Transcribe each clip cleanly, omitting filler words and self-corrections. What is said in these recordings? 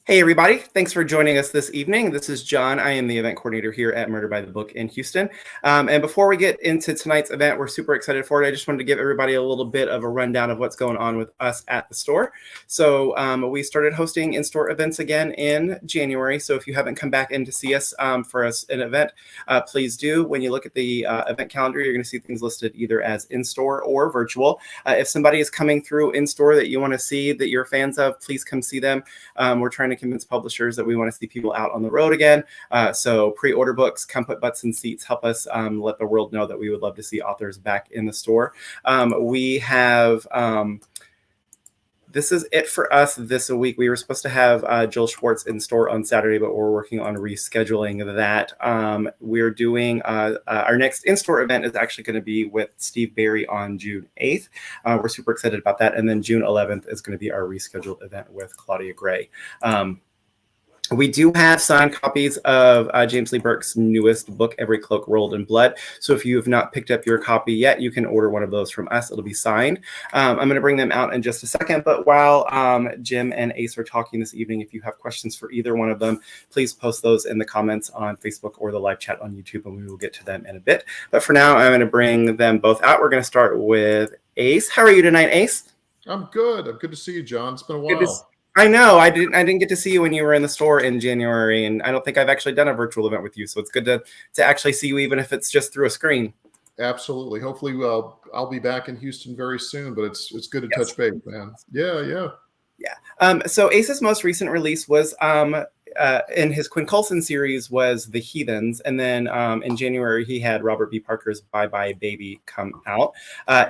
Hey everybody, thanks for joining us this evening. This is John. I am the event coordinator here at Murder by the Book in Houston. And before we get into tonight's event, we're super excited for it. I just wanted to give everybody a little bit of a rundown of what's going on with us at the store. So we started hosting in-store events again in January. So if you haven't come back in to see us for an event, please do. When you look at the event calendar, you're going to see things listed either as in-store or virtual. If somebody is coming through in-store that you want to see, that you're fans of, please come see them. We're trying to convince publishers that we want to see people out on the road again. So pre-order books, come put butts in seats, help us let the world know that we would love to see authors back in the store. We have... This is it for us this week. We were supposed to have Jill Schwartz in store on Saturday, but we're working on rescheduling that. We're doing our next in-store event is actually going to be with Steve Barry on June 8th. We're super excited about that. And then June 11th is going to be our rescheduled event with Claudia Gray. We do have signed copies of James Lee Burke's newest book, Every Cloak Rolled in Blood. So if you have not picked up your copy yet, you can order one of those from us. It'll be signed. I'm going to bring them out in just a second. But while Jim and Ace are talking this evening, if you have questions for either one of them, please post those in the comments on Facebook or the live chat on YouTube, and we will get to them in a bit. But for now, I'm going to bring them both out. We're going to start with Ace. How are you tonight, Ace? I'm good. I'm good to see you, John. It's been a while. I know. I didn't get to see you when you were in the store in January, and I don't think I've actually done a virtual event with you. So it's good to actually see you, even if it's just through a screen. Absolutely. Hopefully, I'll be back in Houston very soon. But it's good to touch base, man. Yeah. So Ace's most recent release was in his Quinn Colson series was The Heathens, and then in January he had Robert B. Parker's Bye Bye Baby come out.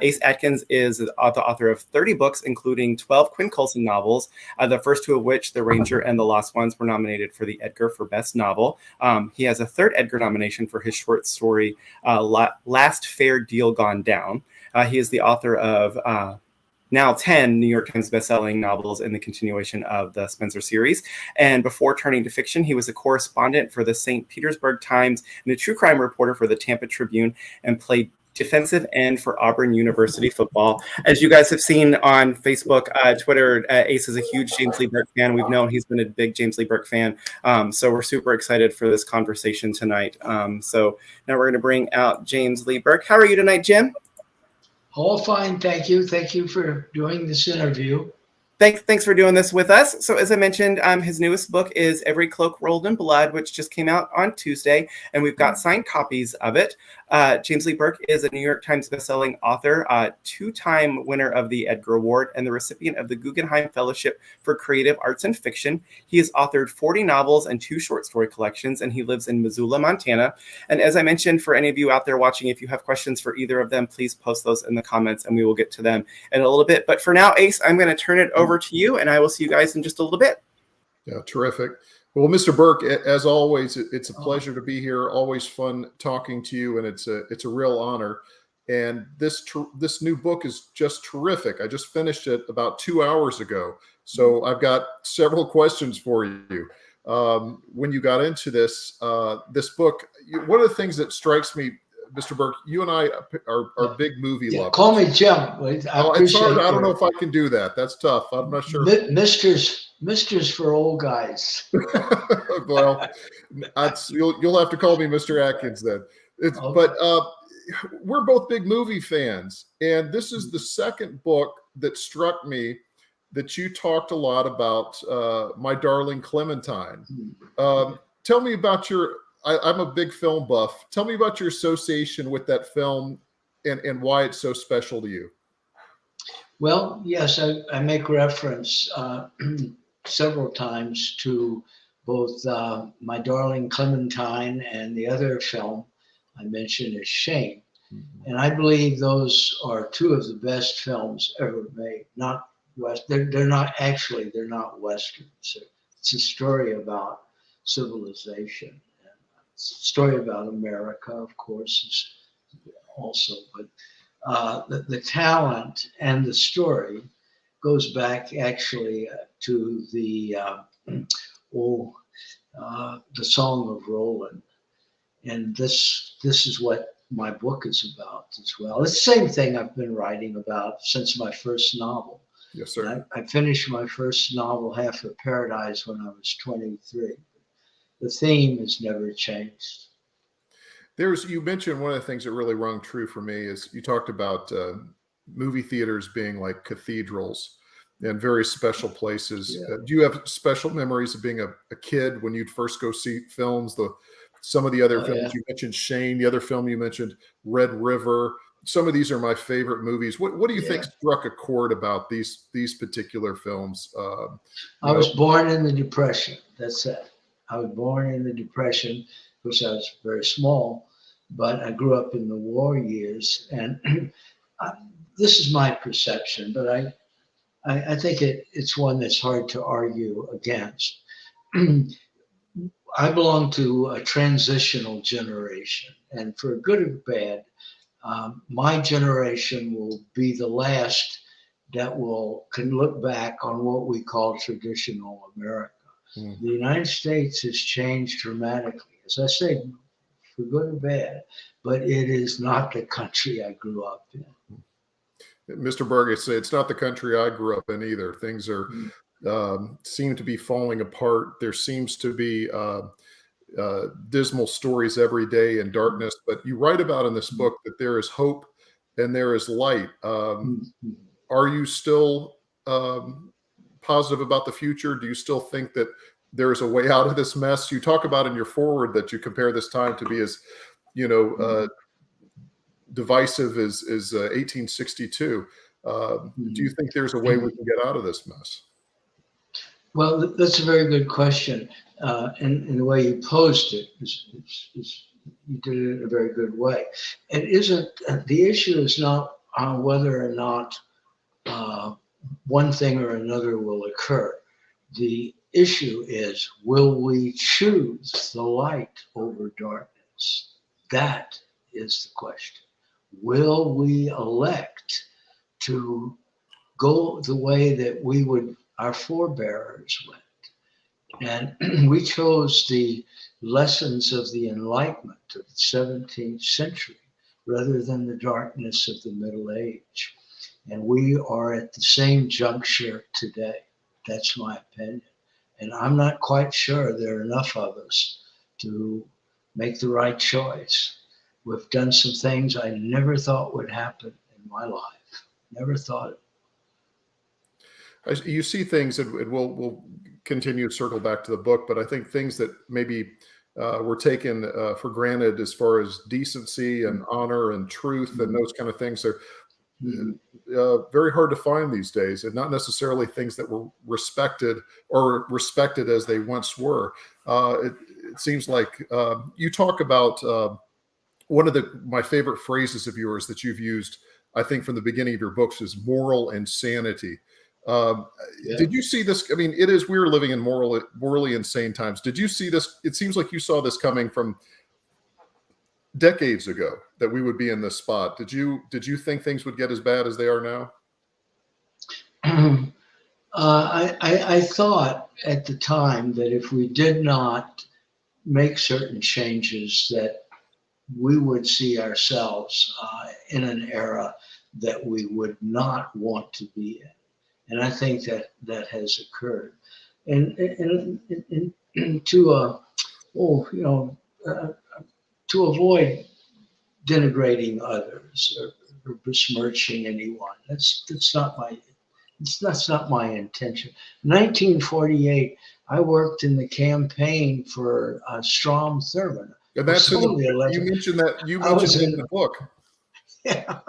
Ace Atkins is the author of 30 books, including 12 Quinn Colson novels, the first two of which, The Ranger and The Lost Ones, were nominated for the Edgar for Best Novel. He has a third Edgar nomination for his short story Last Fair Deal Gone Down. He is the author of now 10 New York Times-bestselling novels in the continuation of the Spenser series. And before turning to fiction, he was a correspondent for the St. Petersburg Times and a true crime reporter for the Tampa Tribune, and played defensive end for Auburn University football. As you guys have seen on Facebook, Twitter, Ace is a huge James Lee Burke fan. We've known he's been a big James Lee Burke fan. So we're super excited for this conversation tonight. So now we're going to bring out James Lee Burke. How are you tonight, Jim? All fine, thank you. Thank you for doing this interview. Thanks for doing this with us. So as I mentioned, his newest book is Every Cloak Rolled in Blood, which just came out on Tuesday, and we've got signed copies of it. James Lee Burke is a New York Times bestselling author, two-time winner of the Edgar Award, and the recipient of the Guggenheim Fellowship for Creative Arts and Fiction. He has authored 40 novels and 2 short story collections, and he lives in Missoula, Montana. And as I mentioned, for any of you out there watching, if you have questions for either of them, please post those in the comments, and we will get to them in a little bit. But for now, Ace, I'm going to turn it over to you, and I will see you guys in just a little bit. Yeah, terrific. Well, Mr. Burke, as always, it's a pleasure to be here. Always fun talking to you, and it's a real honor. And this new book is just terrific. I just finished it about 2 hours ago, so I've got several questions for you. When you got into this book, one of the things that strikes me, Mr. Burke, you and I are big movie lovers. Call me Jim. It's hard. I don't know if I can do that. That's tough. I'm not sure. Mister's for old guys. Well, you'll have to call me Mr. Atkins then. Okay. But we're both big movie fans, and this is the second book that struck me that you talked a lot about My Darling Clementine. Tell me about I'm a big film buff. Tell me about your association with that film and why it's so special to you. Well, yes, I make reference several times to both My Darling Clementine and the other film I mentioned is Shame. Mm-hmm. And I believe those are two of the best films ever made. Not West. They're not Westerns. It's a story about civilization. It's a story about America, of course, is also. But the talent and the story goes back actually to the Song of Roland, and this is what my book is about as well. It's the same thing I've been writing about since my first novel. Yes, sir. And I finished my first novel, Half of Paradise, when I was 23. The theme has never changed. You mentioned one of the things that really rung true for me is you talked about movie theaters being like cathedrals and very special places. Yeah. Do you have special memories of being a kid when you'd first go see films? Some of the other films Yeah. you mentioned, Shane, the other film you mentioned, Red River. Some of these are my favorite movies. What do you think struck a chord about these particular films? I was born in the Depression. That's it. I was born in the Depression, which I was very small, but I grew up in the war years. And this is my perception, but I think it's one that's hard to argue against. I belong to a transitional generation, and for good or bad, my generation will be the last that can look back on what we call traditional America. The United States has changed dramatically, as I say, for good or bad, but it is not the country I grew up in. Mr. Burke, it's not the country I grew up in either. Things are seem to be falling apart. There seems to be dismal stories every day and darkness, but you write about in this book that there is hope and there is light. Are you still positive about the future? Do you still think that there is a way out of this mess? You talk about in your foreword that you compare this time to be as, divisive as 1862. Do you think there's a way we can get out of this mess? Well, that's a very good question. And the way you posed it is you did it in a very good way. It isn't, the issue is not whether or not one thing or another will occur. The issue is, will we choose the light over darkness? That is the question. Will we elect to go the way that our forebears went? And we chose the lessons of the Enlightenment of the 17th century rather than the darkness of the Middle Age. And we are at the same juncture today. That's my opinion. And I'm not quite sure there are enough of us to make the right choice. We've done some things I never thought would happen in my life. Never thought it. You see things, and we'll continue to circle back to the book, but I think things that maybe were taken for granted as far as decency and honor and truth and those kind of things are very hard to find these days, and not necessarily things that were respected as they once were. It seems like you talk about one of my favorite phrases of yours that you've used, I think, from the beginning of your books is moral insanity. Did you see this? I mean, we're living in morally insane times. Did you see this? It seems like you saw this coming from decades ago, that we would be in this spot. Did you think things would get as bad as they are now? I thought at the time that if we did not make certain changes, that we would see ourselves in an era that we would not want to be in. And I think that has occurred. And to avoid denigrating others or besmirching anyone, that's not my intention. 1948, I worked in the campaign for Strom Thurmond. And that's you mentioned that you mentioned in the book. Yeah.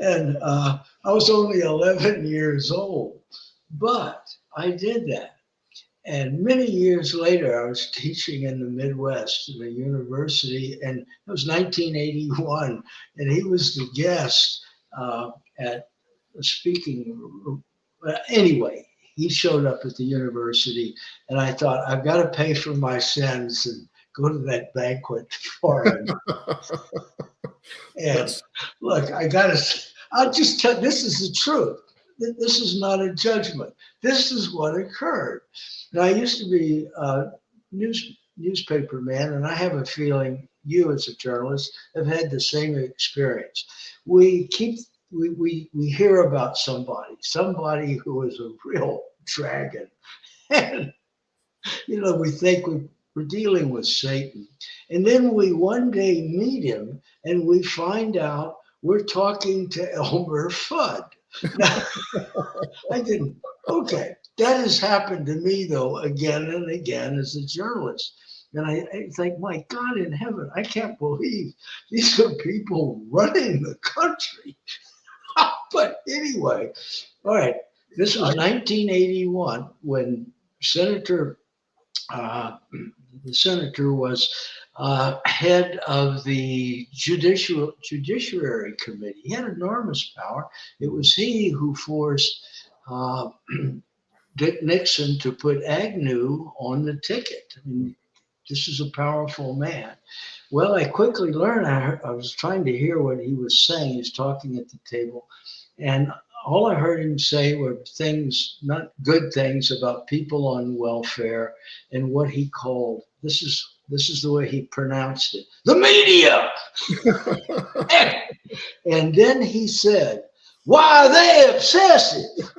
And I was only 11 years old, but I did that. And many years later, I was teaching in the Midwest at a university, and it was 1981, and he was the guest at a speaking room. Anyway, he showed up at the university, and I thought, I've got to pay for my sins and go to that banquet for him. And look, I'll just tell, this is the truth. This is not a judgment. This is what occurred. Now, I used to be a newspaper man, and I have a feeling you as a journalist have had the same experience. We keep we hear about somebody who is a real dragon, and we think we're dealing with Satan, and then we one day meet him, and we find out we're talking to Elmer Fudd. Now, I didn't. Okay, that has happened to me though again and again as a journalist. And I think, my God in heaven, I can't believe these are people running the country. But anyway, all right, this was 1981 when the senator was head of the Judiciary Committee. He had enormous power. It was he who forced Dick Nixon to put Agnew on the ticket. I mean, this is a powerful man. Well, I quickly learned, I was trying to hear what he was saying. He was talking at the table. And all I heard him say were things, not good things, about people on welfare and what he called, this is the way he pronounced it, the media. And then he said, why are they obsessive?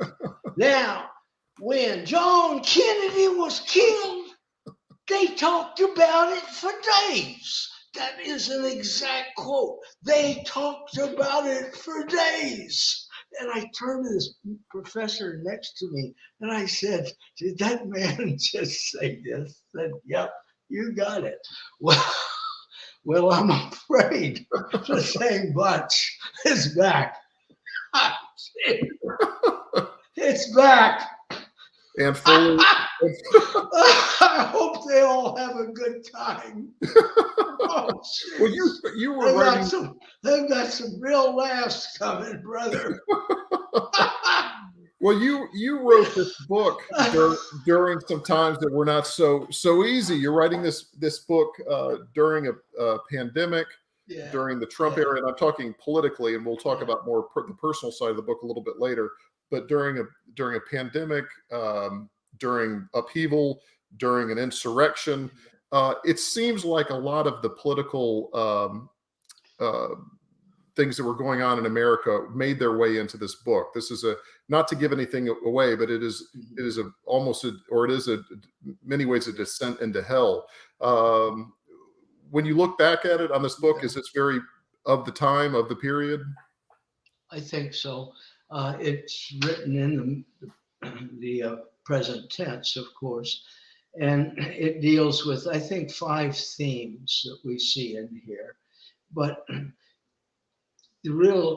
Now, when John Kennedy was killed, they talked about it for days. That is an exact quote. They talked about it for days. And I turned to this professor next to me and I said, did that man just say this? I said, yep, you got it. Well, I'm afraid the same bunch is back. It's back. And fully. I hope they all have a good time. Oh, well, you were writing. They've got some real laughs coming, brother. Well, you wrote this book during some times that were not so easy. You're writing this book during a pandemic, during the Trump era, and I'm talking politically, and we'll talk about more the personal side of the book a little bit later. But during a pandemic, during upheaval, during an insurrection, it seems like a lot of the political things that were going on in America made their way into this book. This is not to give anything away, but it is many ways a descent into hell. When you look back at it on this book, is this very of the time, of the period? I think so. It's written in the present tense, of course, and it deals with, I think, 5 themes that we see in here. But the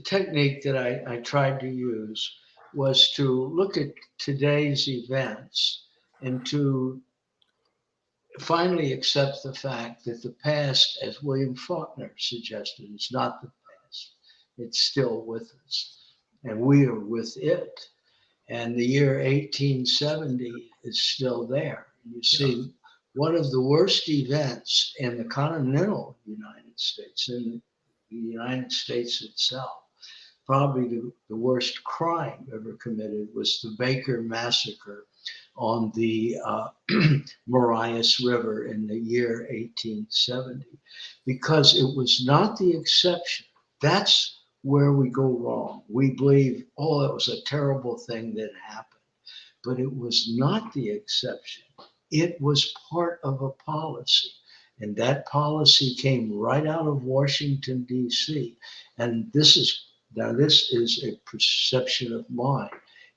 technique that I tried to use was to look at today's events and to finally accept the fact that the past, as William Faulkner suggested, is not the past. It's still with us, and we are with it. And the year 1870 is still there. You see, one of the worst events in the continental United States, in the United States itself, probably the worst crime ever committed, was the Baker Massacre on the Marias River in the year 1870, because it was not the exception. That's where we go wrong. We believe, oh, it was a terrible thing that happened, but it was not the exception. It was part of a policy, and that policy came right out of Washington, D.C. And this is a perception of mine.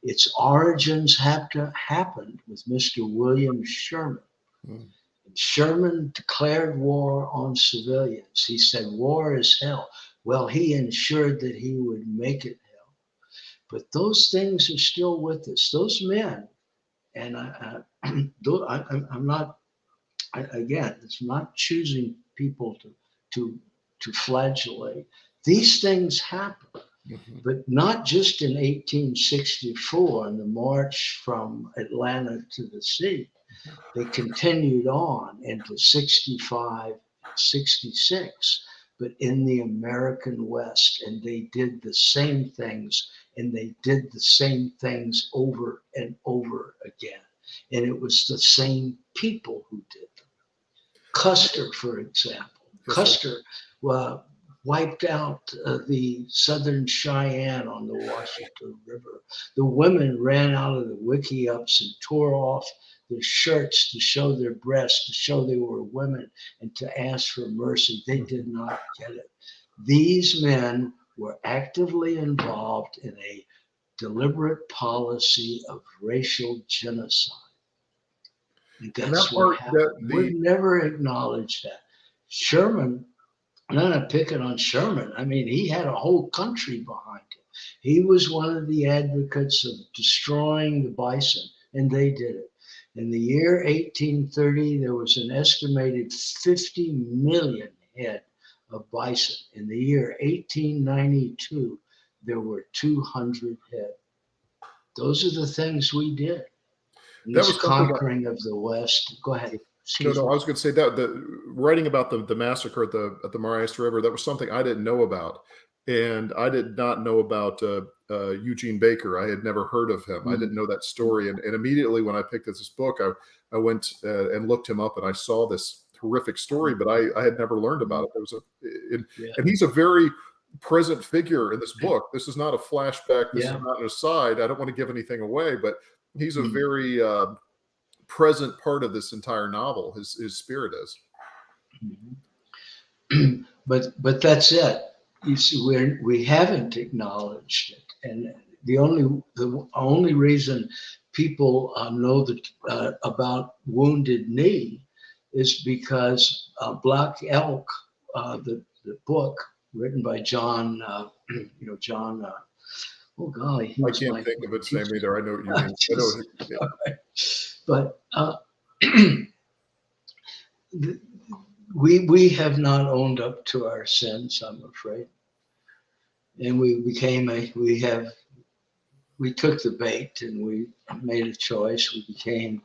Its origins happened with Mr. William Sherman. Mm. Sherman declared war on civilians. He said, war is hell. Well, he ensured that he would make it hell. But those things are still with us. Those men, and I'm not, again, it's not choosing people to flagellate. These things happen. Mm-hmm. But not just in 1864 in the march from Atlanta to the sea. They continued on into 65, 66, but in the American West, and they did the same things, and they did the same things over and over again. And it was the same people who did them. Custer, for example. Custer, well, wiped out the Southern Cheyenne on the Washington River. The women ran out of the wickiups and tore off their shirts to show their breasts, to show they were women, and to ask for mercy. They did not get it. These men were actively involved in a deliberate policy of racial genocide. And that's what happened. We've never acknowledged that. Sherman, I'm not picking on Sherman. I mean, he had a whole country behind him. He was one of the advocates of destroying the bison, and they did it. In the year 1830, there was an estimated 50 million head of bison. In the year 1892, there were 200 head. Those are the things we did. That was conquering of the West. Go ahead. No, I was going to say that the writing about the massacre at the Marias River, that was something I didn't know about. And I did not know about Eugene Baker. I had never heard of him. I didn't know that story. And immediately when I picked up this book, I went and looked him up, and I saw this horrific story, but I had never learned about it. There was and he's a very present figure in this book. This is not a flashback. This is not an aside. I don't want to give anything away, but he's a very present part of this entire novel. His spirit is. But that's it. You see, we haven't acknowledged it, and the only reason people know that about Wounded Knee is because Black Elk, the book written by John, John. Oh golly, I can't think of its name either. I know what you mean. But we have not owned up to our sins, I'm afraid, and we took the bait and we made a choice. We became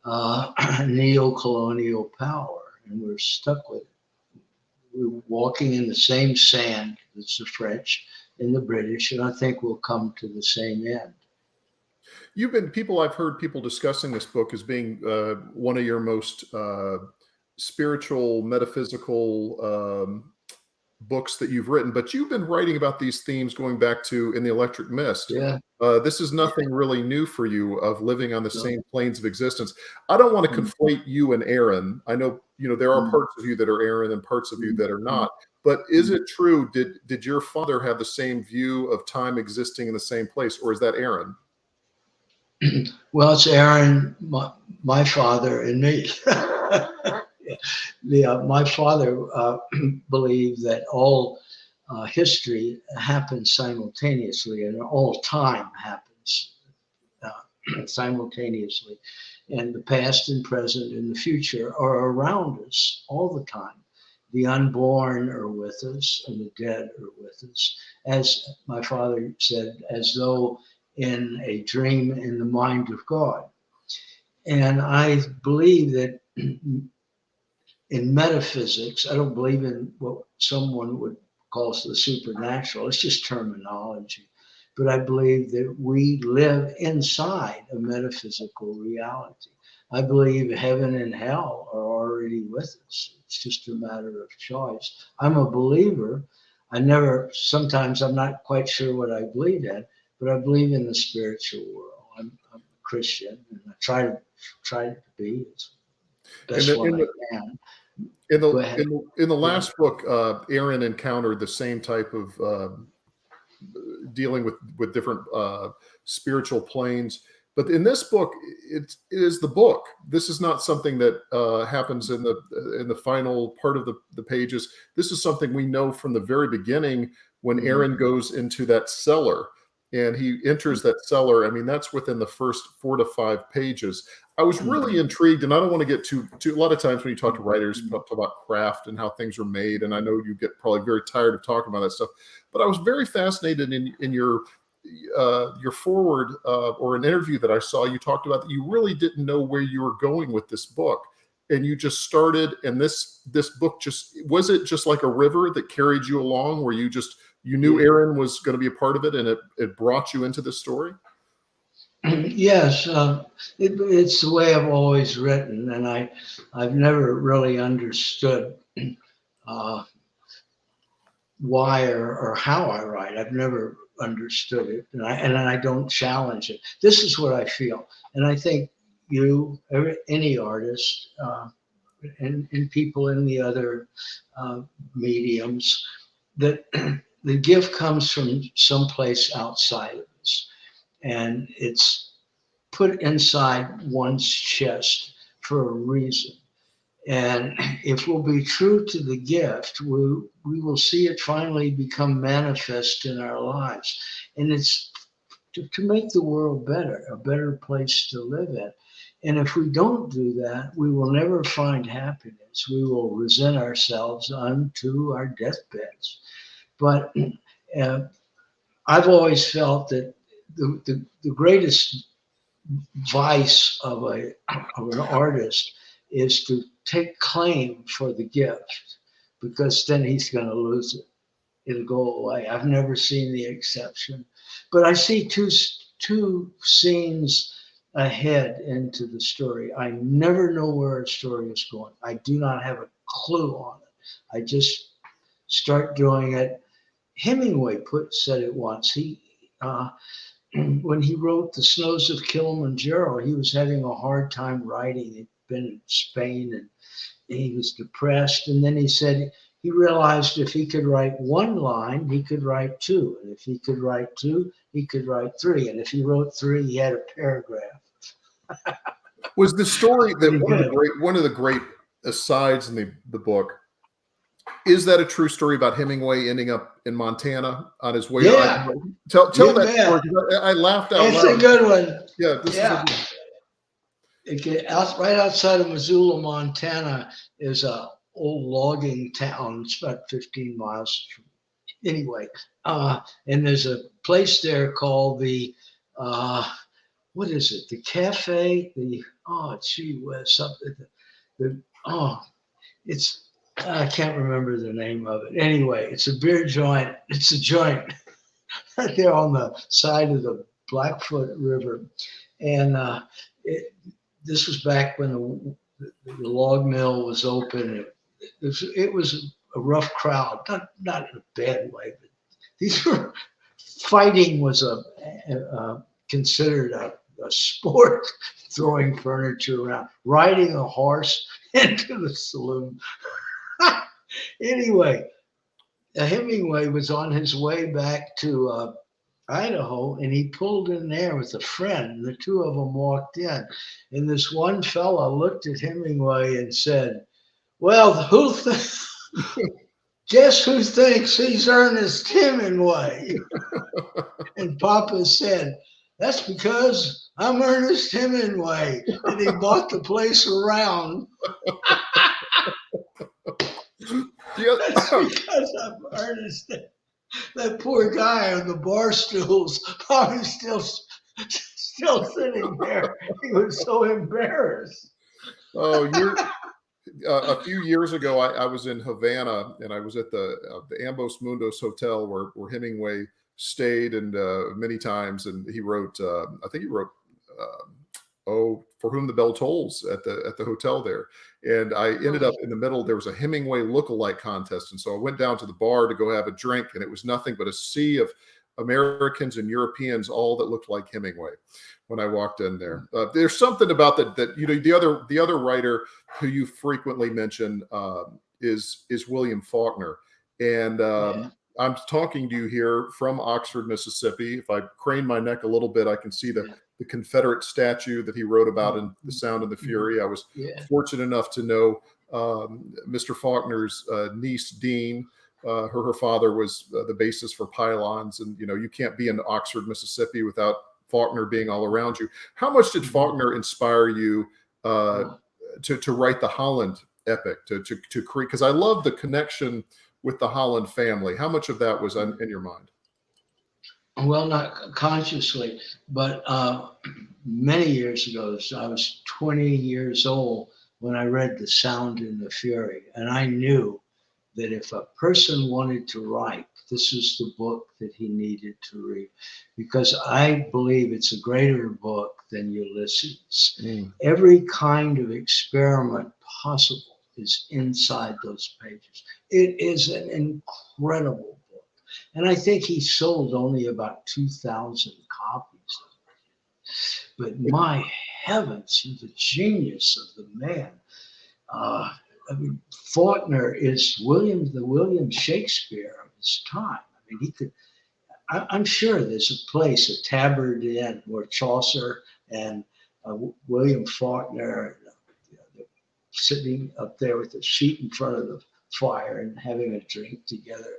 a neo-colonial power, and we're stuck with it. We're walking in the same sand as the French and the British, and I think we'll come to the same end. I've heard people discussing this book as being one of your most spiritual, metaphysical books that you've written, but you've been writing about these themes going back to In the Electric Mist. Yeah. This is nothing really new for you of living on the same planes of existence. I don't want to conflate you and Aaron. I know, there are parts of you that are Aaron and parts of you that are not, but is it true? Did your father have the same view of time existing in the same place, or is that Aaron? Well, it's Aaron, my father, and me. My father believed that all history happens simultaneously, and all time happens simultaneously. And the past and present and the future are around us all the time. The unborn are with us, and the dead are with us. As my father said, as though in a dream in the mind of God. And I believe that in metaphysics, I don't believe in what someone would call the supernatural. It's just terminology. But I believe that we live inside a metaphysical reality. I believe heaven and hell are already with us. It's just a matter of choice. I'm a believer. Sometimes I'm not quite sure what I believe in, but I believe in the spiritual world. I'm a Christian, and I try to be as best I can. In the last book, Aaron encountered the same type of dealing with different spiritual planes. But in this book, it is the book. This is not something that happens in the final part of the pages. This is something we know from the very beginning when Aaron goes into that cellar. And he enters that cellar. I mean, that's within the first 4 to 5 pages. I was really intrigued, and I don't want to get too a lot of times when you talk to writers, talk about craft and how things are made, and I know you get probably very tired of talking about that stuff, but I was very fascinated in your forward or an interview that I saw. You talked about that you really didn't know where you were going with this book, and you just started, and this book was it just like a river that carried you along, where you knew Aaron was going to be a part of it, and it brought you into this story? Yes, it's the way I've always written, and I've never really understood why or how I write. I've never understood it, and I don't challenge it. This is what I feel, and I think any artist, and people in the other mediums, that the gift comes from someplace outside of us, and it's put inside one's chest for a reason. And if we'll be true to the gift, we will see it finally become manifest in our lives. And it's to make the world better, a better place to live in. And if we don't do that, we will never find happiness. We will resent ourselves unto our deathbeds. But I've always felt that the greatest vice of an artist is to take claim for the gift, because then he's going to lose it. It'll go away. I've never seen the exception, but I see two scenes ahead into the story. I never know where a story is going. I do not have a clue on it. I just start doing it. Hemingway said it once. When he wrote The Snows of Kilimanjaro, he was having a hard time writing. He'd been in Spain and he was depressed. And then he said he realized if he could write one line, he could write two. And if he could write two, he could write three. And if he wrote three, he had a paragraph. Was the story that one of the great asides in the book, is that a true story about Hemingway ending up in Montana on his way? Yeah. Tell that story. I laughed out loud. It's a good one. Yeah. Right outside of Missoula, Montana, is a old logging town. It's about 15 miles from. Anyway, and there's a place there called the what is it? The cafe? It's. I can't remember the name of it. Anyway, it's a beer joint. It's a joint right there on the side of the Blackfoot River. And this was back when the log mill was open. It was a rough crowd, not in a bad way, but these were fighting was considered a sport, throwing furniture around, riding a horse into the saloon. Anyway, Hemingway was on his way back to Idaho, and he pulled in there with a friend. The two of them walked in, and this one fella looked at Hemingway and said, "Well, guess who thinks he's Ernest Hemingway?" And Papa said, "That's because I'm Ernest Hemingway," and he bought the place around. That's because I'm Ernest. That poor guy on the bar stools, probably still sitting there. He was so embarrassed. Oh, a few years ago, I was in Havana, and I was at the Ambos Mundos Hotel where Hemingway stayed and many times, and he wrote. I think he wrote. For Whom the Bell Tolls at the hotel there. And I ended up in the middle. There was a Hemingway lookalike contest. And so I went down to the bar to go have a drink, and it was nothing but a sea of Americans and Europeans, all that looked like Hemingway when I walked in there. There's something about that the other writer who you frequently mention is William Faulkner. And I'm talking to you here from Oxford, Mississippi. If I crane my neck a little bit, I can see the Confederate statue that he wrote about in The Sound and the Fury. I was fortunate enough to know Mr. Faulkner's niece, Dean. Her father was the basis for Pylons. And, you can't be in Oxford, Mississippi without Faulkner being all around you. How much did Faulkner inspire you to write the Holland epic, to create? Because I love the connection with the Holland family. How much of that was in your mind? Well, not consciously, but many years ago, so I was 20 years old when I read The Sound and the Fury. And I knew that if a person wanted to write, this was the book that he needed to read, because I believe it's a greater book than Ulysses. Every kind of experiment possible is inside those pages. It is an incredible book. And I think he sold only about 2,000 copies of it. But my heavens, the genius of the man. I mean, Faulkner is the William Shakespeare of his time. I mean, he could. I'm sure there's a place, a Tabard Inn, where Chaucer and William Faulkner sitting up there with a sheet in front of the fire and having a drink together.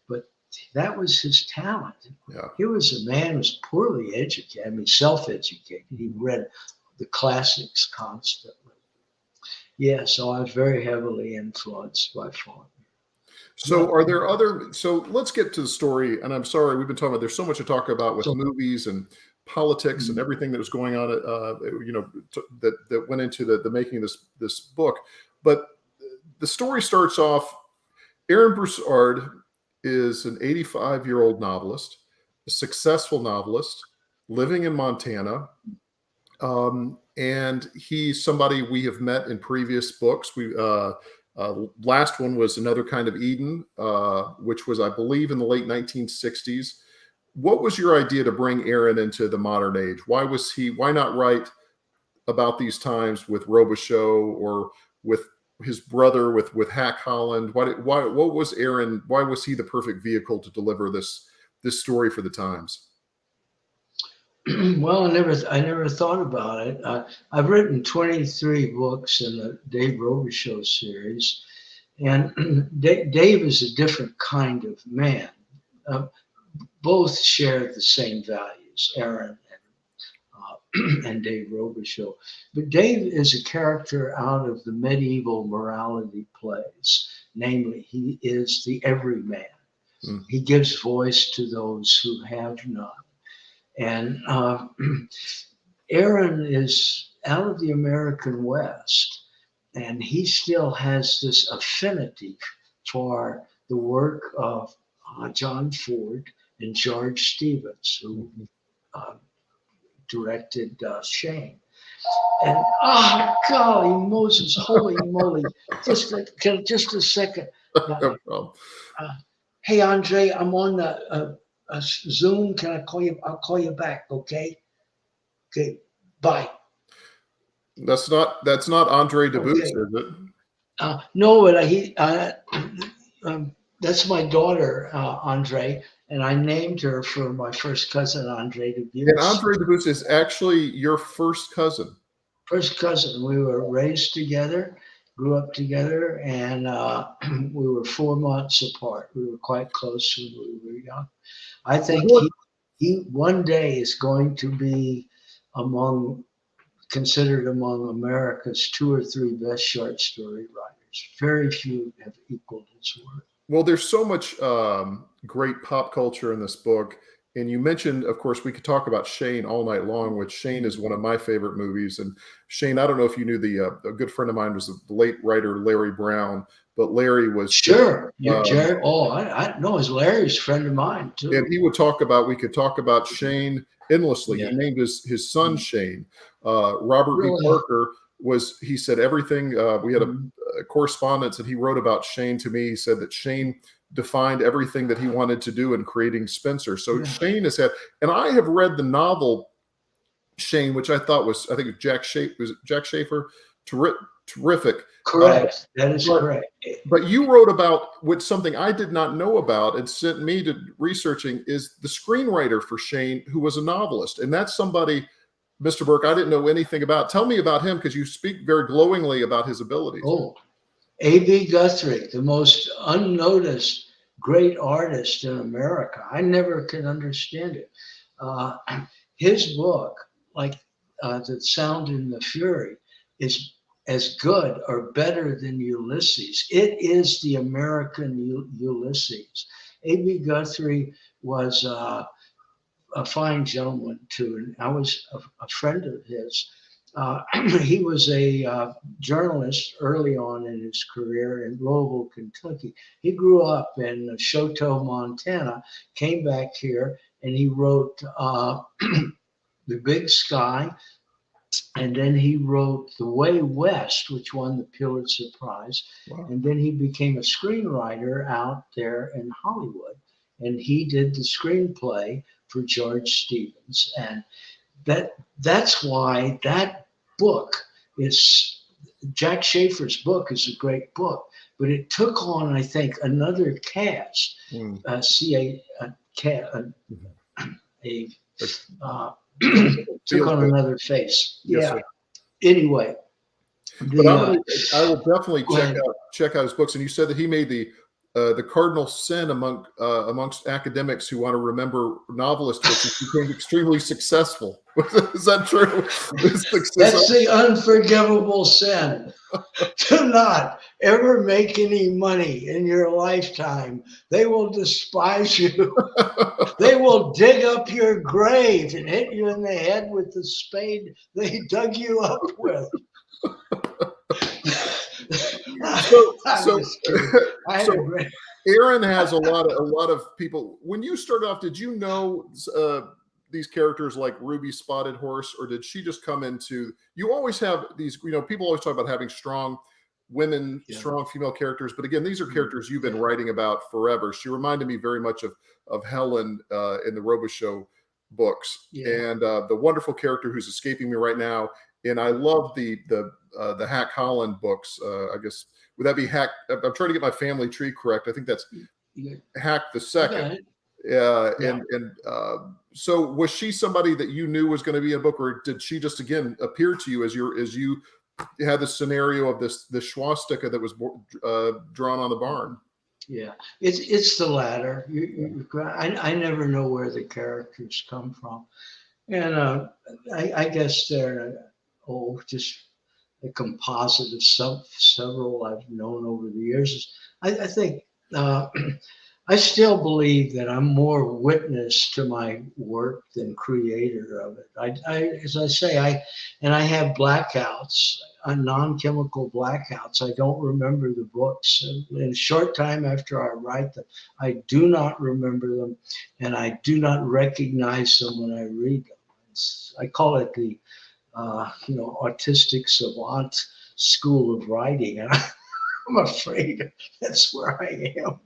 But that was his talent. Yeah. He was a man who was poorly educated. I mean, self-educated. He read the classics constantly. Yeah, so I was very heavily influenced by Faulkner. So are there other, so let's get to the story. And I'm sorry, we've been talking about, there's so much to talk about with movies and politics and everything that was going on, that went into the making of this book. But the story starts off, Aaron Broussard is an 85-year-old novelist, a successful novelist, living in Montana. And he's somebody we have met in previous books. Last one was Another Kind of Eden, which was, I believe, in the late 1960s. What was your idea to bring Aaron into the modern age? Why not write about these times with Robichaux or with his brother, with Hack Holland? What was Aaron? Why was he the perfect vehicle to deliver this story for the Times? Well, I never thought about it. I've written 23 books in the Dave Robichaux series, and Dave is a different kind of man. Both share the same values, Aaron and Dave Robichaux. But Dave is a character out of the medieval morality plays. Namely, he is the everyman. Mm. He gives voice to those who have none. And Aaron is out of the American West, and he still has this affinity for the work of John Ford and George Stevens, who directed Shane. And golly Moses, holy moly! Just a second. No problem. Hey Andre, I'm on the Zoom. Can I call you? I'll call you back. Okay. Okay. Bye. That's not Andre Debus, okay. Is it? No, but that's my daughter, Andre, and I named her for my first cousin, Andre Debus. And Andre Debus is actually your first cousin. First cousin. We were raised together, grew up together, and we were 4 months apart. We were quite close when we were young. I think he one day is going to be considered among America's 2 or 3 best short story writers. Very few have equaled his work. Well, there's so much great pop culture in this book. And you mentioned, of course, we could talk about Shane all night long, which Shane is one of my favorite movies. And Shane, I don't know if you knew a good friend of mine was the late writer Larry Brown, but Larry was sure. Jerry. I know is Larry's friend of mine too. And we could talk about Shane endlessly. Yeah. He named his son Shane. Robert B. Parker he said everything. We had a correspondence, and he wrote about Shane to me. He said that Shane defined everything that he wanted to do in creating Spenser. So Shane has had, and I have read the novel Shane, which I thought was, I think Jack Schaefer, terrific. Correct. That is correct. But you wrote about something I did not know about and sent me to researching is the screenwriter for Shane, who was a novelist. And that's somebody, Mr. Burke, I didn't know anything about. Tell me about him, because you speak very glowingly about his abilities. Oh, A.B. Guthrie, the most unnoticed great artist in America. I never can understand it. His book, like The Sound and the Fury, is as good or better than Ulysses. It is the American Ulysses. A.B. Guthrie was a fine gentleman too, and I was a friend of his. He was a journalist early on in his career in Louisville, Kentucky. He grew up in Choteau, Montana, came back here, and he wrote The Big Sky, And then he wrote The Way West, which won the Pulitzer Prize. Wow. And then he became a screenwriter out there in Hollywood. And he did the screenplay for George Stevens. And that's why that book is, Jack Schaefer's book is a great book, but it took on, I think, another cast, took on another face. Yes, Yeah. sir. Anyway. But I will definitely check out his books. And you said that he made the cardinal sin amongst academics who want to remember novelists, which became extremely successful. Is that true? That's the unforgivable sin. Do not ever make any money in your lifetime. They will despise you. They will dig up your grave and hit you in the head with the spade they dug you up with. Aaron has a lot of people. When you started off, did you know these characters like Ruby Spotted Horse, or did she just come into? You always have these, people always talk about having strong women, strong female characters, but again, these are characters you've been writing about forever. She reminded me very much of Helen in the Robichaux books, and the wonderful character who's escaping me right now. And I love the Hack Holland books. I guess, would that be Hack? I'm trying to get my family tree correct. I think that's Hack the Second. So was she somebody that you knew was going to be in a book, or did she just again appear to you as you had the scenario of the swastika that was drawn on the barn? Yeah, it's the latter. I never know where the characters come from, and I guess they're just a composite of several I've known over the years. I think I still believe that I'm more witness to my work than creator of it. As I say, I have blackouts, non-chemical blackouts. I don't remember the books. In a short time after I write them, I do not remember them, and I do not recognize them when I read them. I call it the autistic savant school of writing. And I'm afraid that's where I am,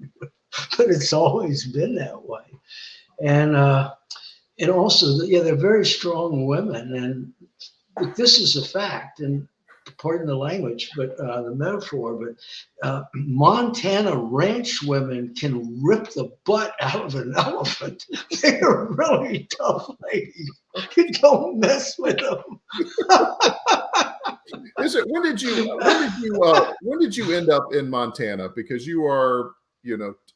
but it's always been that way. And also, they're very strong women, but this is a fact, and pardon the language, but the metaphor, but Montana ranch women can rip the butt out of an elephant. They're really tough ladies. You don't mess with them. When did you end up in Montana? Because you are,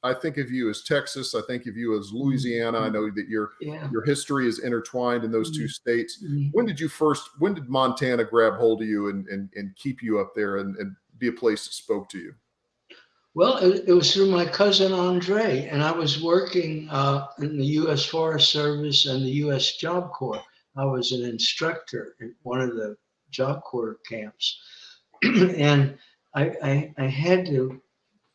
I think of you as Texas. I think of you as Louisiana. I know that your history is intertwined in those two states. When did Montana grab hold of you and keep you up there and be a place that spoke to you? Well, it was through my cousin Andre, and I was working in the U.S. Forest Service and the U.S. Job Corps. I was an instructor at one of the Job Corps camps, and I had to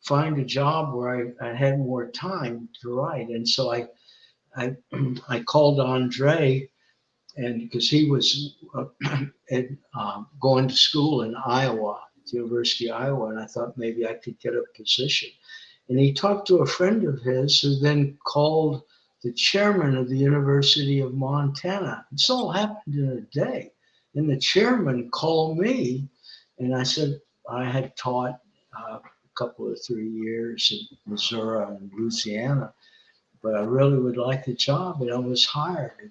find a job where I had more time to write, and so I called Andre, and because he was going to school in Iowa, the University of Iowa, and I thought maybe I could get a position. And he talked to a friend of his who then called the chairman of the University of Montana. This all happened in a day. And the chairman called me, and I said I had taught a couple of 3 years in Missoula and Louisiana, but I really would like the job, and I was hired.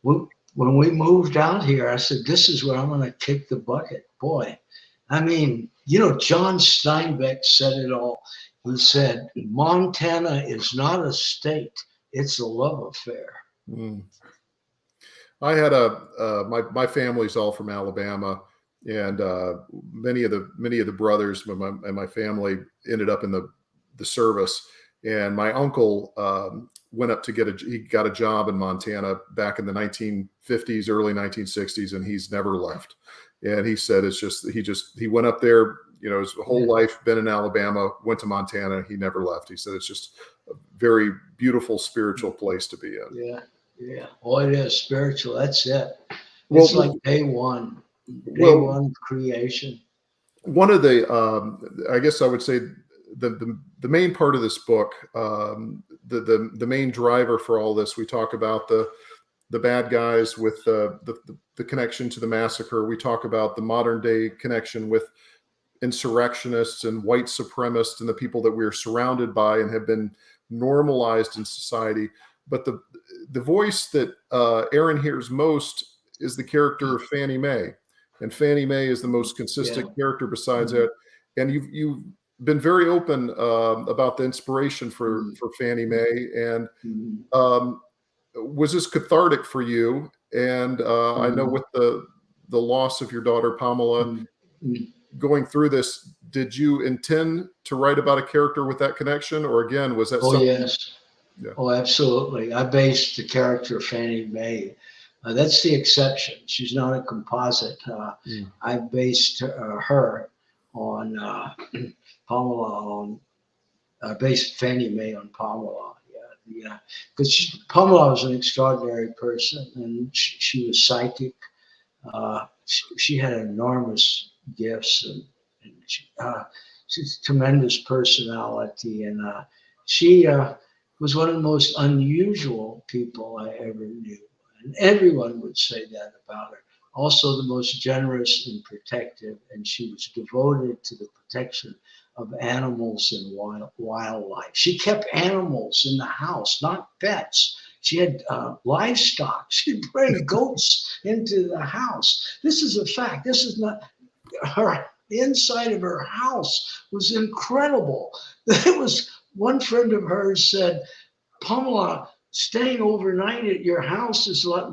When we moved out here, I said, this is where I'm going to kick the bucket. Boy, I mean, John Steinbeck said it all. He said, Montana is not a state, it's a love affair. I had my family's all from Alabama, and many of the brothers and my family ended up in the service. And my uncle went up to he got a job in Montana back in the 1950s, early 1960s, and he's never left. And he said he went up there, his whole life been in Alabama, went to Montana, he never left. He said it's just a very beautiful spiritual place to be in. Yeah. Oh, it is spiritual. That's it. It's like day one. day Well, one creation. one of the, I guess I would say the main part of this book, the main driver for all this, we talk about the bad guys with the connection to the massacre. We talk about the modern day connection with insurrectionists and white supremacists and the people that we're surrounded by and have been normalized in society. But the voice that Aaron hears most is the character of Fannie Mae. And Fannie Mae is the most consistent character besides that. And you've been very open about the inspiration for Fannie Mae. And was this cathartic for you? And I know with the loss of your daughter, Pamela, going through this, did you intend to write about a character with that connection? Or again, was that something? Yes. Yeah. Oh, absolutely. I based the character of Fannie Mae. That's the exception. She's not a composite. I based her on Pamela. I based Fannie Mae on Pamela. Yeah, because Pamela was an extraordinary person, and she was psychic. She had enormous gifts, and she's a tremendous personality, and she was one of the most unusual people I ever knew. And everyone would say that about her. Also the most generous and protective, and she was devoted to the protection of animals and wildlife. She kept animals in the house, not pets. She had livestock. She'd bring goats into the house. This is a fact. This is not her. The inside of her house was incredible. It was, one friend of hers said, Pamela, staying overnight at your house is like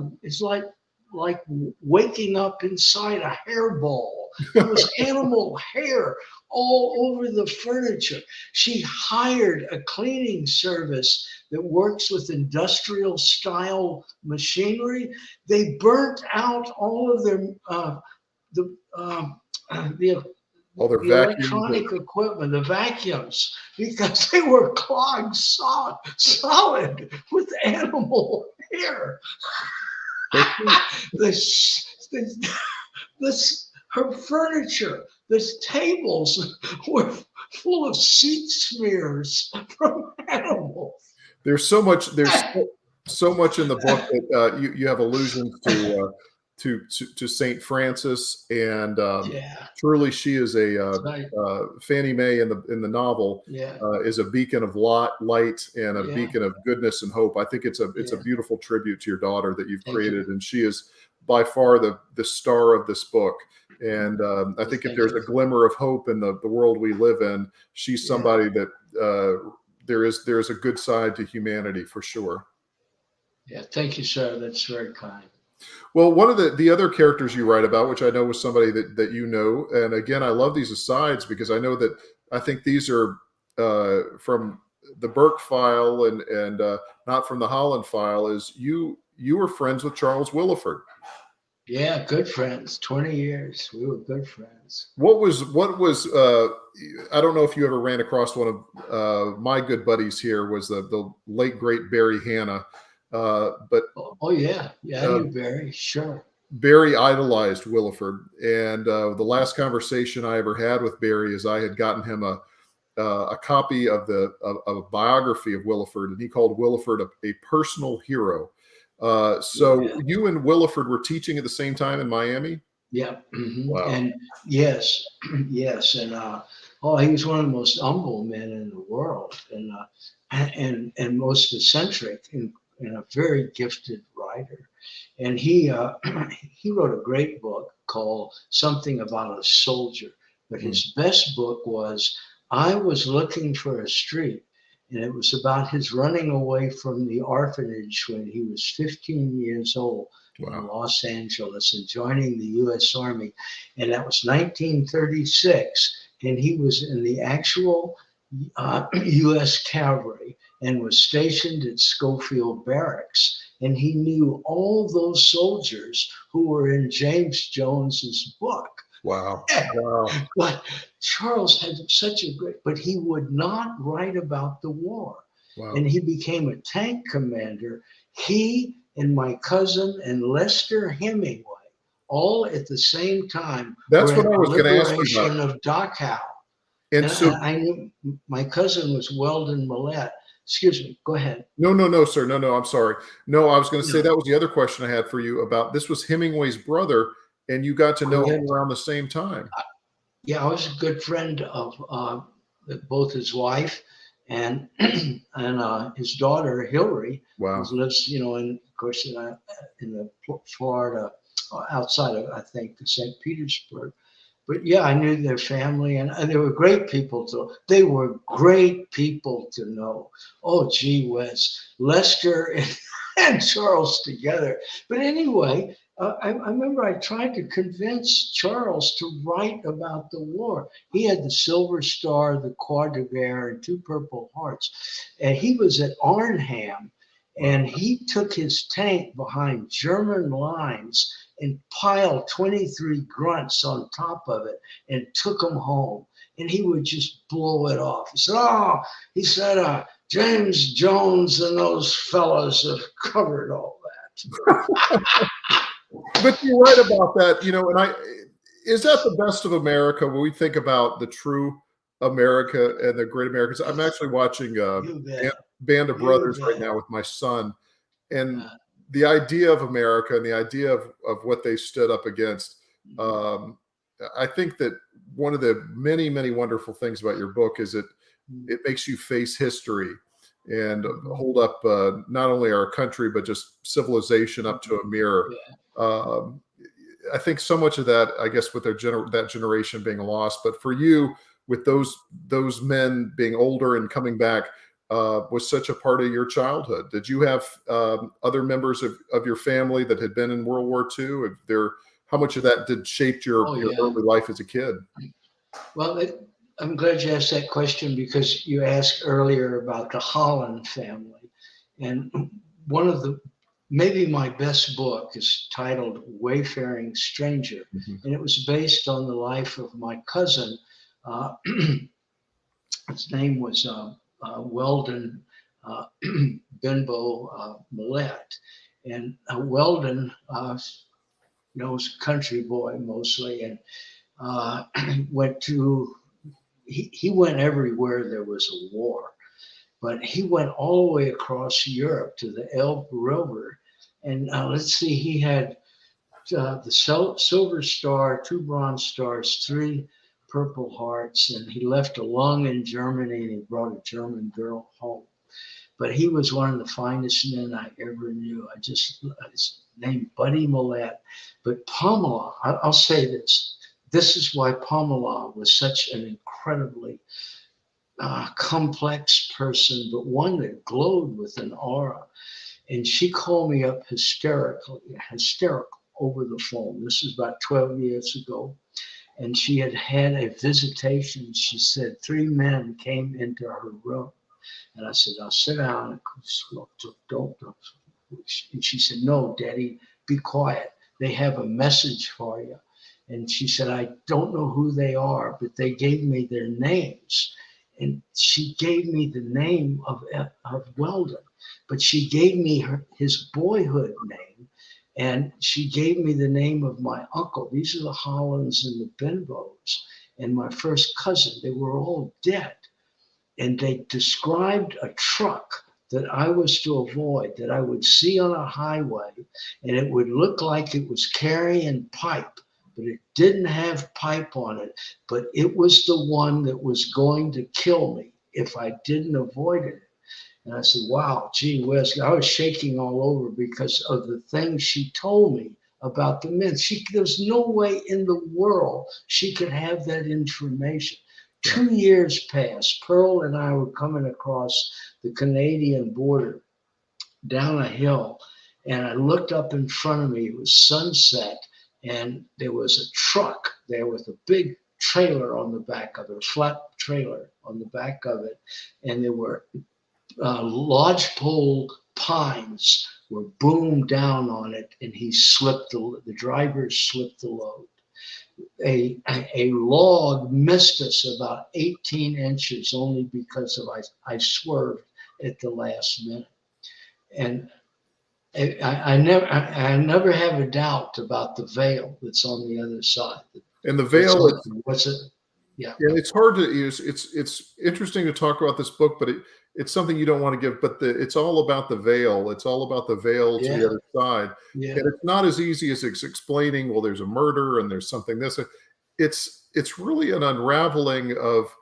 waking up inside a hairball. There was animal hair all over the furniture. She hired a cleaning service that works with industrial style machinery. They burnt out all of their electronic equipment, the vacuums, because they were clogged solid with animal hair. Her furniture, the tables were full of seat smears from animals. There's so much in the book that you have allusions to Saint Francis, and truly she is Fannie Mae in the novel is a beacon of light and a beacon of goodness and hope. I think it's a beautiful tribute to your daughter that you've created, and she is by far the star of this book. And I think if there's a glimmer of hope in the world we live in, she's somebody that there is a good side to humanity for sure. Yeah, thank you, sir. That's very kind. Well, one of the other characters you write about, which I know was somebody that you know, and again, I love these asides because I think these are from the Burke file and not from the Holland file, is you were friends with Charles Willeford. Yeah, good friends. 20 years. We were good friends. What was I don't know if you ever ran across one of my good buddies here, was the late great Barry Hanna. But I knew Barry, sure. Barry idolized Willeford, and the last conversation I ever had with Barry is I had gotten him a copy of a biography of Willeford, and he called Willeford a personal hero. You and Willeford were teaching at the same time in Miami? Yeah. Mm-hmm. Wow. And yes, and he was one of the most humble men in the world, and most eccentric and a very gifted writer. And he wrote a great book called Something About a Soldier. But his best book was I Was Looking for a Street. And it was about his running away from the orphanage when he was 15 years old in Los Angeles and joining the U.S. Army. And that was 1936. And he was in the actual U.S. Cavalry and was stationed at Schofield Barracks. And he knew all those soldiers who were in James Jones's book. Wow. But Charles had such a great, but he would not write about the war. Wow. And he became a tank commander. He and my cousin and Lester Hemingway all at the same time. That's were what in I the was going to ask you liberation about. of Dachau. And And so, I knew my cousin was Weldon Millett. Excuse me, go ahead. no, sir. No, I'm sorry. No, I was going to say No. that was the other question I had for you about this was Hemingway's brother, and you got to know him Correct. around the same time. Yeah, I was a good friend of both his wife and his daughter Hillary, Wow. who lives, of course, in the Florida, outside of, I think, St. Petersburg. But yeah, I knew their family, and they were great people to know. Oh, gee whiz, Lester and Charles together. But anyway, I remember I tried to convince Charles to write about the war. He had the Silver Star, the Croix de Guerre, and 2 Purple Hearts. And he was at Arnhem, and he took his tank behind German lines and piled 23 grunts on top of it and took them home. And he would just blow it off. He said, James Jones and those fellows have covered all that. But you're right about that, and is that the best of America when we think about the true America and the great Americans? I'm actually watching Band of Brothers right now with my son, and the idea of America and the idea of what they stood up against. I think that one of the many, many wonderful things about your book is it makes you face history and hold up not only our country, but just civilization up to a mirror. I think so much of that, I guess, with that generation being lost, but for you, with those men being older and coming back, was such a part of your childhood. Did you have other members of your family that had been in World War II? How much of that did shape your early life as a kid? Well, I'm glad you asked that question, because you asked earlier about the Holland family. And maybe my best book is titled Wayfaring Stranger. And it was based on the life of my cousin. His name was Weldon Benbow Millett. And Weldon was a country boy mostly, and he went everywhere there was a war. But he went all the way across Europe to the Elbe River. And he had the Silver Star, 2 Bronze Stars, 3 Purple Hearts, and he left a lung in Germany, and he brought a German girl home. But he was one of the finest men I ever knew. His name Buddy Millett. But Pamela, I'll say this. This is why Pamela was such an incredibly complex person, but one that glowed with an aura. And she called me up hysterical over the phone. This was about 12 years ago. And she had a visitation. She said 3 men came into her room. And I said, I'll sit down. And don't. And she said, no, Daddy, be quiet. They have a message for you. And she said, I don't know who they are, but they gave me their names. And she gave me the name of Weldon, but she gave me his boyhood name, and she gave me the name of my uncle. These are the Hollands and the Benbows, and my first cousin. They were all dead, and they described a truck that I was to avoid, that I would see on a highway, and it would look like it was carrying pipe, but it didn't have pipe on it, but it was the one that was going to kill me if I didn't avoid it. And I said, wow, gee whiz, I was shaking all over because of the things she told me about the men. There's no way in the world she could have that information. 2 years passed. Pearl and I were coming across the Canadian border down a hill, and I looked up in front of me. It was sunset, and there was a truck there with a big trailer on the back of it, a flat trailer on the back of it, and there were lodgepole pines were boomed down on it, and the driver slipped the load. A log missed us about 18 inches only because I swerved at the last minute. And I never have a doubt about the veil that's on the other side. And the veil, What's it? Yeah. yeah, it's hard to use. It's interesting to talk about this book, but it's something you don't want to give. But it's all about the veil. It's all about the veil to the other side. Yeah. And it's not as easy as it's explaining, well, there's a murder and there's something this. It's really an unraveling of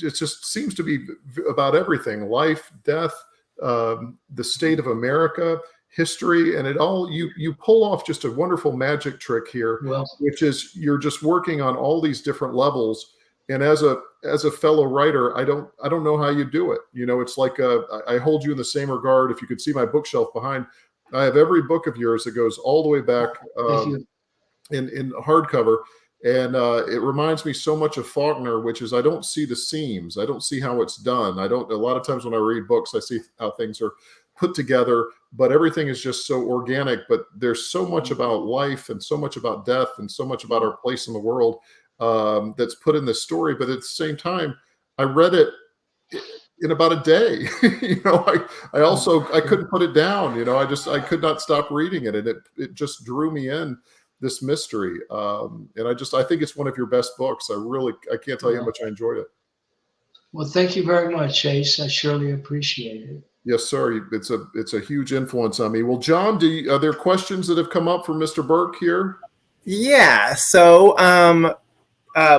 it just seems to be about everything: life, death, the state of America, history, and it all you pull off just a wonderful magic trick here, which is you're just working on all these different levels. And as a fellow writer, I don't know how you do it. You know, it's like I hold you in the same regard. If you could see my bookshelf behind, I have every book of yours that goes all the way back in hardcover. And it reminds me so much of Faulkner, which is I don't see the seams. I don't see how it's done. A lot of times when I read books, I see how things are put together, but everything is just so organic. But there's so much about life and so much about death and so much about our place in the world that's put in this story. But at the same time, I read it in about a day. You know, I couldn't put it down. You know, I could not stop reading it, and it just drew me in. This mystery, and I think it's one of your best books. I can't tell you how much I enjoyed it. Well, thank you very much, Ace. I surely appreciate it. Yes, sir. It's a huge influence on me. Well, John, are there questions that have come up from Mr. Burke here? Yeah. So,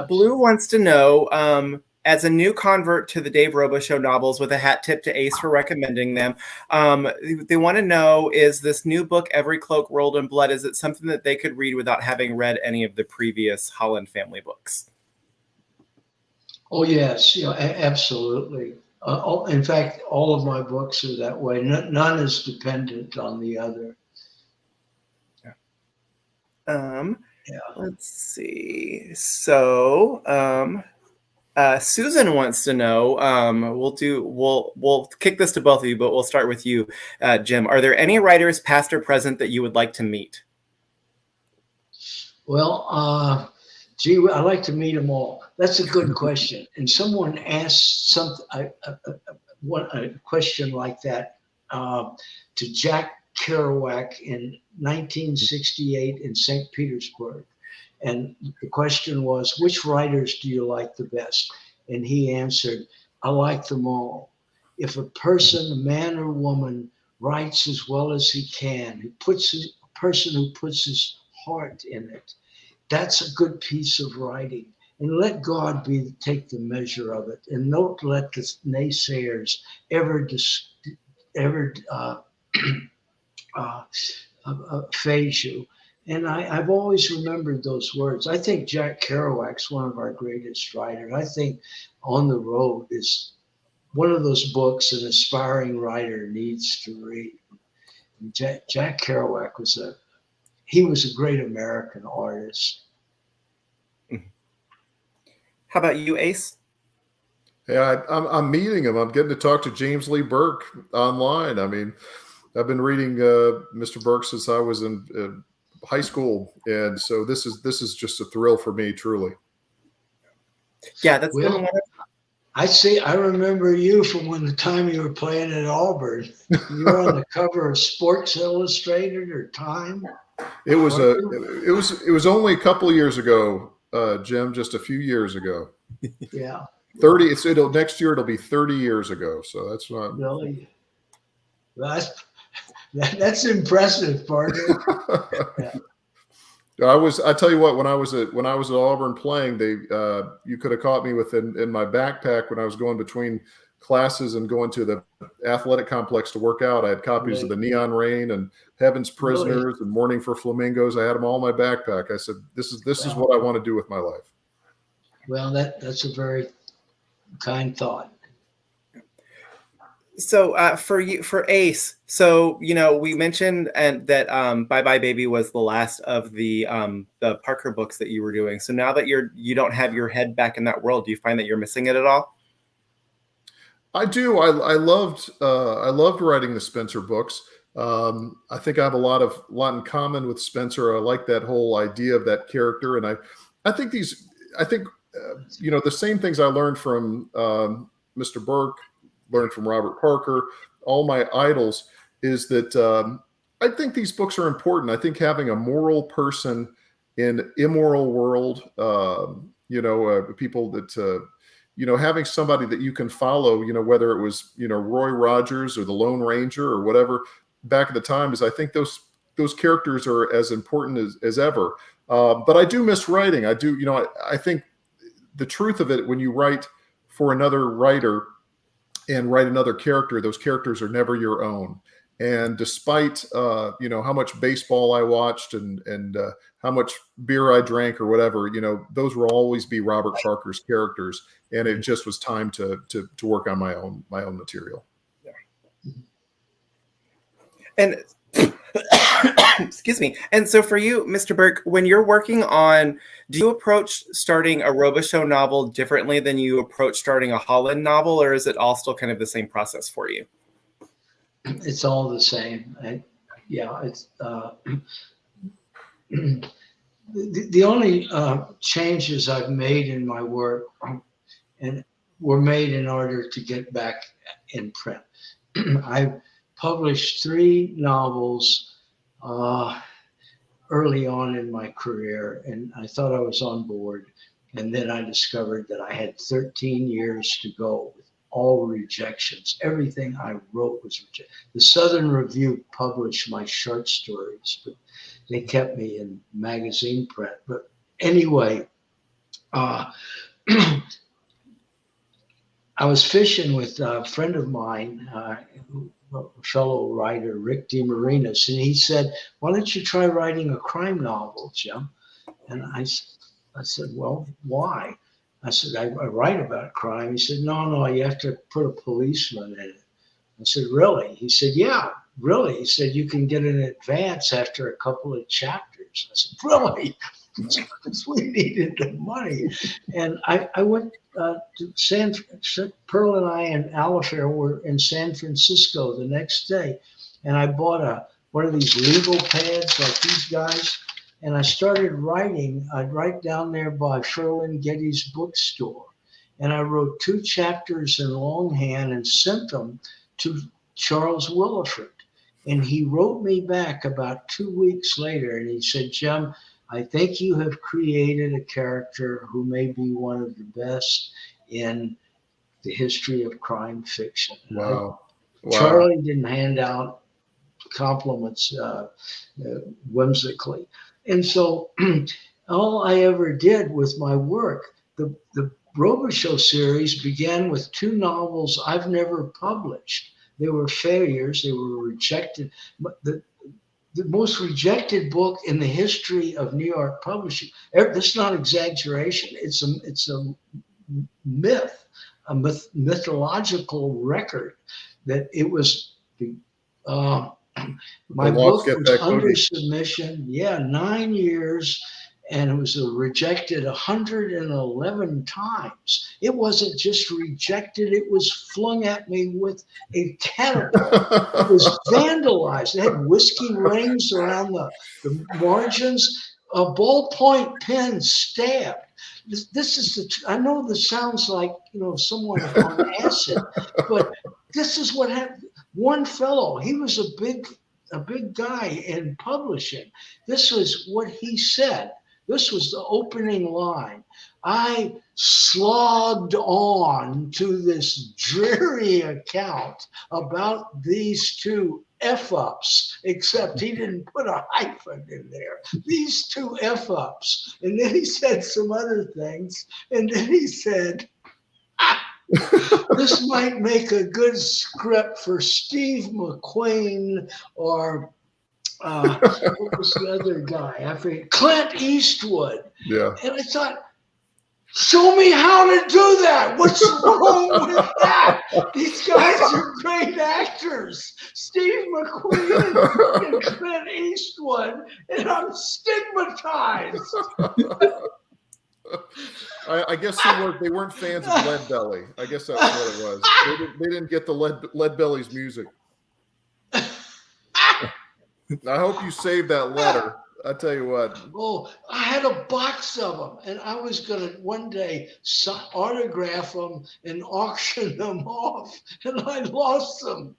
Blue wants to know, as a new convert to the Dave Robo Show novels, with a hat tip to Ace for recommending them, they want to know, is this new book, Every Cloak Rolled in Blood, is it something that they could read without having read any of the previous Holland family books? Oh, yes. Absolutely. In fact, all of my books are that way. None is dependent on the other. Let's see. So, Susan wants to know, we'll kick this to both of you, but we'll start with you, Jim. Are there any writers, past or present, that you would like to meet? Well, gee, I'd like to meet them all. That's a good question. And someone asked a question like that to Jack Kerouac in 1968 in St. Petersburg. And the question was, which writers do you like the best? And he answered, I like them all. If a person, a man or woman, writes as well as he can, a person who puts his heart in it, that's a good piece of writing. And let God take the measure of it. And don't let the naysayers ever phase you. And I've always remembered those words. I think Jack Kerouac's one of our greatest writers. I think On the Road is one of those books an aspiring writer needs to read. And Jack Kerouac was a great American artist. How about you, Ace? Yeah, I'm meeting him. I'm getting to talk to James Lee Burke online. I mean, I've been reading Mr. Burke since I was in high school, and so this is just a thrill for me, truly. Yeah, that's been one of. I remember you from the time you were playing at Auburn. You were on the cover of Sports Illustrated or Time. It was only a couple of years ago, Jim, just a few years ago. Yeah. 30. Next year it'll be 30 years ago. So that's not really. That's impressive, partner. Yeah. I tell you what, when I was at Auburn playing, you could have caught me in my backpack when I was going between classes and going to the athletic complex to work out. I had copies of the Neon Rain and Heaven's Prisoners and Mourning for Flamingos. I had them all in my backpack. I said, this is what I want to do with my life. Well, that's a very kind thought. So for Ace, so we mentioned that Bye Bye Baby was the last of the Parker books that you were doing. So now that you don't have your head back in that world, do you find that you're missing it at all? I do. I loved writing the Spenser books. I think I have a lot in common with Spenser. I like that whole idea of that character, and I think the same things I learned from Mr. Burke, learned from Robert Parker, all my idols. is that I think these books are important. I think having a moral person in an immoral world, people that, having somebody that you can follow, whether it was, Roy Rogers or the Lone Ranger or whatever back at the time, is I think those characters are as important as ever. But I do miss writing. I do, I think the truth of it, when you write for another writer and write another character, those characters are never your own. And despite, how much baseball I watched and how much beer I drank or whatever, those will always be Robert Parker's characters. And it just was time to work on my own material. Yeah. And excuse me. And so for you, Mr. Burke, when you're working on, do you approach starting a Robichaux novel differently than you approach starting a Holland novel, or is it all still kind of the same process for you? It's all the same. It's the only changes I've made in my work and were made in order to get back in print. I published 3 novels early on in my career, and I thought I was on board. And then I discovered that I had 13 years to go with all rejections. Everything I wrote was rejected. The Southern Review published my short stories, but they kept me in magazine print. But anyway, I was fishing with a friend of mine, a fellow writer, Rick DeMarinis, and he said, "Why don't you try writing a crime novel, Jim?" And I said, "Well, why?" I said, I write about crime. He said, no, you have to put a policeman in it. I said, really? He said, yeah, really. He said, you can get an advance after a couple of chapters. I said, really? Because we needed the money. And I went to Pearl and I and Alifair were in San Francisco the next day. And I bought one of these legal pads like these guys. And I started writing. I'd write down there by Ferlin Getty's bookstore. And I wrote 2 chapters in longhand and sent them to Charles Willeford. And he wrote me back about 2 weeks later. And he said, Jim, I think you have created a character who may be one of the best in the history of crime fiction. Wow. Charlie didn't hand out compliments whimsically. And so all I ever did with my work, the Robichaux series began with 2 novels I've never published. They were failures. They were rejected. But the most rejected book in the history of New York publishing. This is not exaggeration. It's a myth, a mythological record that it was my book was under submission, 9 years, and it was rejected 111 times. It wasn't just rejected, it was flung at me with a catapult. It was vandalized. It had whiskey rings around the margins, a ballpoint pen stabbed. This is I know this sounds like, someone on acid, but this is what happened. One fellow, he was a big guy in publishing. This was what he said. This was the opening line. I slogged on to this dreary account about these 2 F-ups, except he didn't put a hyphen in there. These 2 F-ups. And then he said some other things. And then he said, this might make a good script for Steve McQueen or what was the other guy? I forget. Clint Eastwood. Yeah. And I thought, show me how to do that. What's wrong with that? These guys are great actors. Steve McQueen and Clint Eastwood, and I'm stigmatized. I guess they weren't fans of Lead Belly. I guess that's what it was. They didn't get the Lead Belly's music. I hope you saved that letter I tell you what. Oh, I had a box of them, and I was going to one day autograph them and auction them off, and I lost them.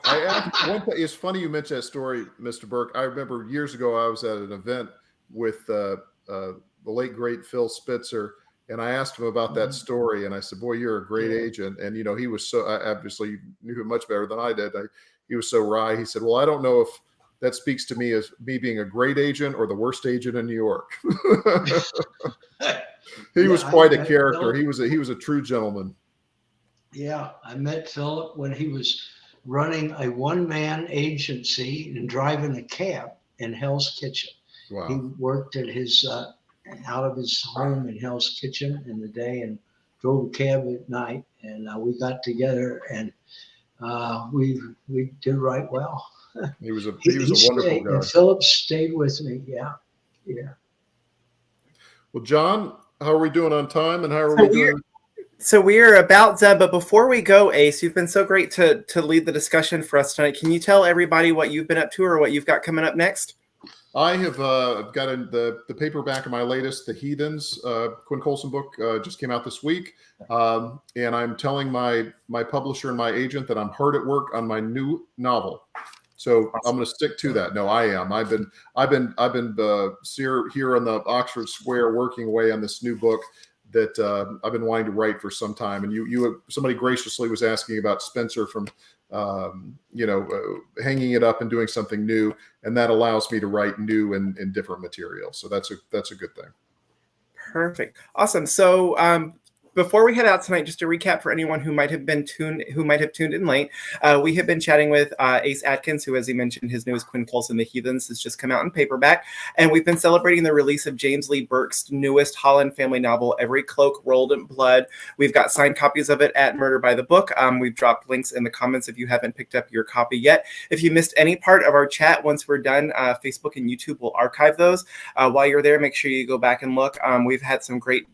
It's funny you mentioned that story, Mr. Burke. I remember years ago I was at an event with the late great Phil Spenser, and I asked him about that story, and I said, "Boy, you're a great agent." And he was so obviously knew him much better than I did. He was so wry. He said, "Well, I don't know if that speaks to me as me being a great agent or the worst agent in New York." He was quite a character. Philip. He was a true gentleman. Yeah, I met Philip when he was running a one-man agency and driving a cab in Hell's Kitchen. Wow. He worked at his out of his home in Hell's Kitchen in the day and drove a cab at night. And we got together and we did right well. He was a wonderful guy. And Philip stayed with me. Yeah. Well, John, how are we doing on time, and how are we doing? So we're about done, but before we go, Ace, you've been so great to lead the discussion for us tonight. Can you tell everybody what you've been up to or what you've got coming up next? I have got the paperback of my latest, The Heathens, Quinn Colson book, just came out this week, and I'm telling my publisher and my agent that I'm hard at work on my new novel. So I'm going to stick to that. No, I am. I've been here on the Oxford Square working away on this new book that I've been wanting to write for some time. And somebody graciously was asking about Spenser from hanging it up and doing something new, and that allows me to write new and different material. So that's a good thing. Perfect. Awesome. So before we head out tonight, just to recap for anyone who might have tuned in late, we have been chatting with Ace Atkins, who, as he mentioned, his newest Quinn Colson, The Heathens, has just come out in paperback, and we've been celebrating the release of James Lee Burke's newest Holland family novel, Every Cloak Rolled in Blood. We've got signed copies of it at Murder by the Book. We've dropped links in the comments if you haven't picked up your copy yet. If you missed any part of our chat, once we're done, Facebook and YouTube will archive those. While you're there, make sure you go back and look. We've had some great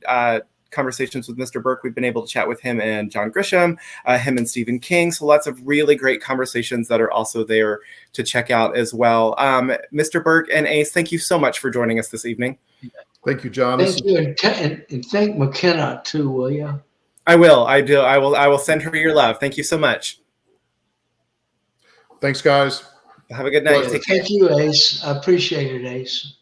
conversations with Mr. Burke. We've been able to chat with him and John Grisham, him and Stephen King. So lots of really great conversations that are also there to check out as well. Mr. Burke and Ace, thank you so much for joining us this evening. Thank you, John. Thank you, and thank McKenna too, will you? I will. I will send her your love. Thank you so much. Thanks, guys. Have a good night. Thank you, Ace. I appreciate it, Ace.